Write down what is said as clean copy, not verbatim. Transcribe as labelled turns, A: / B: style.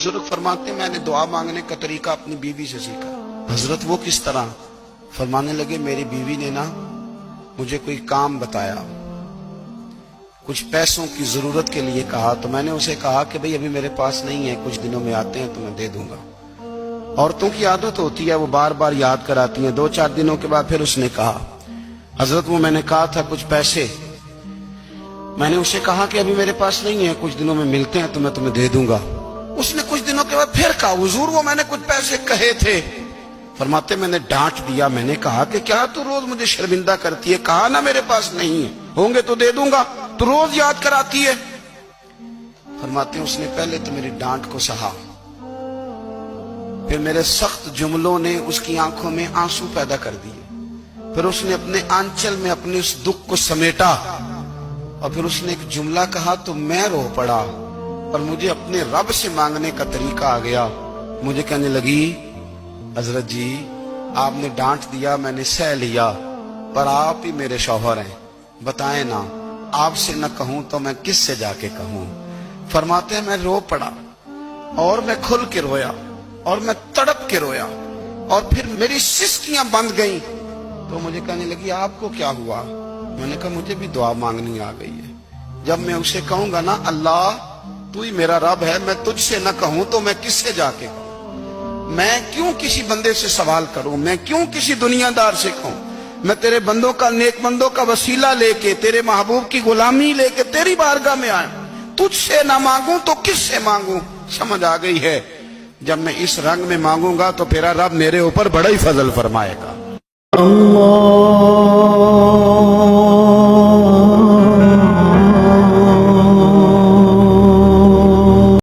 A: बुजुर्ग फरमाते मैंने दुआ मांगने का तरीका अपनी बीवी से सीखा। हजरत वो किस तरह? फरमाने लगे मेरी बीवी ने ना मुझे कोई काम बताया, कुछ पैसों की जरूरत के लिए कहा, तो मैंने उसे कहा कि भाई अभी मेरे पास नहीं है, कुछ दिनों में आते हैं तो मैं दे दूंगा। औरतों की आदत होती है, वो बार बार याद कराती हैं। 2-4 दिनों के बाद फिर उसने कहा हजरत वो मैंने कहा था कुछ पैसे, मैंने उसे कहा कि अभी मेरे पास नहीं है, कुछ दिनों में मिलते हैं तो मैं तुम्हें दे दूंगा। उसने कुछ दिनों के बाद फिर कहा हुजूर वो मैंने कुछ पैसे कहे थे। फरमाते मैंने डांट दिया, मैंने कहा कि क्या तू रोज मुझे शर्मिंदा करती है, कहा ना मेरे पास नहीं है, होंगे तो दे दूंगा, तू रोज याद कराती है। फरमाते उसने पहले तो मेरी डांट को सहा, फिर मेरे सख्त जुमलों ने उसकी आंखों में आंसू पैदा कर दिए, फिर उसने अपने आंचल में अपने उस दुख को समेटा और फिर उसने एक जुमला कहा तो मैं रो पड़ा और मुझे अपने रब से मांगने का तरीका आ गया। मुझे कहने लगी हजरत जी आपने डांट दिया, मैंने सह लिया, पर आप ही मेरे शौहर हैं, बताएं ना, आपसे न कहूं तो मैं किस से जाके कहूं। फरमाते हैं मैं रो पड़ा और मैं खुल के रोया और मैं तड़प के रोया और फिर मेरी सिसकियां बंद गईं। तो मुझे कहने लगी आपको क्या हुआ? मैंने कहा मुझे भी दुआ मांगनी आ गई है। जब मैं उसे कहूंगा ना अल्लाह तू ही मेरा रब है, मैं तुझसे न कहूं तो मैं किससे जाके कहूं, मैं क्यों किसी बंदे से सवाल करूं, मैं क्यों किसी दुनियादार से कहूं, मैं तेरे बंदों का नेक बंदों का वसीला लेके तेरे महबूब की गुलामी लेके तेरी बारगाह में आया, तुझसे ना मांगूं तो किससे मांगूं। समझ आ गई है, जब मैं इस रंग में मांगूंगा तो तेरा रब मेरे ऊपर बड़ा ही फजल फरमाएगा। अल्लाह